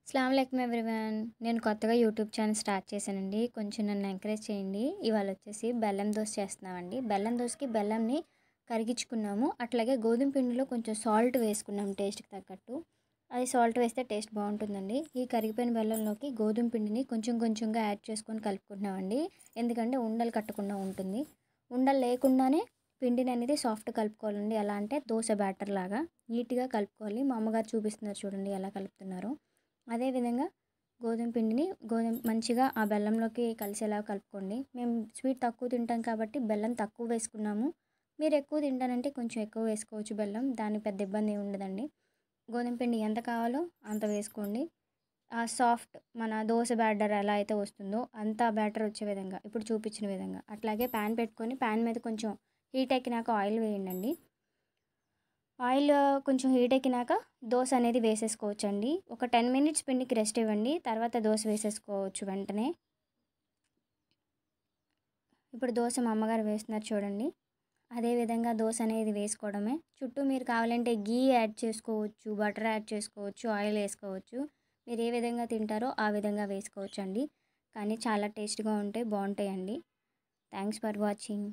అస్సలాముఅలైకుం everyone. నేను కొత్తగా YouTube channel start చేశానండి. కొంచెం నన్ను ఎంకరేజ్ చేయండి. ఇవాళ వచ్చేసి బెల్లం దోస చేస్తున్నామండి. బెల్లం దోసకి బెల్లంని కరిగించుకున్నాము. అట్లాగే గోధుమ పిండిలో కొంచెం సాల్ట్ వేసుకున్నాము టేస్ట్కి తగ్గట్టు. అది సాల్ట్ వేస్తే టేస్ట్ బాగుంటుందండి. ఈ కరిగిపోయిన బెల్లంలోకి గోధుమ పిండిని కొంచెం కొంచెంగా యాడ్ చేసుకొని కలుపుకుంటున్నామండి. ఎందుకంటే ఉండలు కట్టకుండా ఉంటుంది. ఉండలు లేకుండానే పిండిని అనేది సాఫ్ట్ కలుపుకోవాలండి. ఎలా అంటే దోశ బ్యాటర్ లాగా నీట్గా కలుపుకోవాలి. మా అమ్మగారు చూపిస్తున్నారు చూడండి ఎలా కలుపుతున్నారో. అదేవిధంగా గోధుమ పిండిని మంచిగా ఆ బెల్లంలోకి కలిసేలా కలుపుకోండి. మేము స్వీట్ తక్కువ తింటాం కాబట్టి బెల్లం తక్కువ వేసుకున్నాము. మీరు ఎక్కువ తింటానంటే కొంచెం ఎక్కువ వేసుకోవచ్చు బెల్లం. దాని పెద్ద ఇబ్బంది ఏమి ఉండదండి. గోధుమ పిండి ఎంత కావాలో అంత వేసుకోండి. ఆ సాఫ్ట్ మన దోశ బ్యాటర్ ఎలా అయితే వస్తుందో అంత బ్యాటర్ వచ్చే విధంగా ఇప్పుడు చూపించిన విధంగా అట్లాగే ప్యాన్ పెట్టుకొని ప్యాన్ మీద కొంచెం హీట్ ఎక్కినాక ఆయిల్ వేయండి. ఆయిల్ కొంచెం హీట్ ఎక్కినాక దోశ అనేది వేసేసుకోవచ్చండి. ఒక 10 మినిట్స్ పిండికి రెస్ట్ ఇవ్వండి. తర్వాత దోశ వేసేసుకోవచ్చు వెంటనే. ఇప్పుడు దోశ మా అమ్మగారు వేస్తున్నారు చూడండి. అదేవిధంగా దోశ అనేది వేసుకోవడమే. చుట్టూ మీరు కావాలంటే గీ యాడ్ చేసుకోవచ్చు, బటర్ యాడ్ చేసుకోవచ్చు, ఆయిల్ వేసుకోవచ్చు. మీరు ఏ విధంగా తింటారో ఆ విధంగా వేసుకోవచ్చు అండి. కానీ చాలా టేస్ట్గా ఉంటాయి, బాగుంటాయండి. Thanks for watching.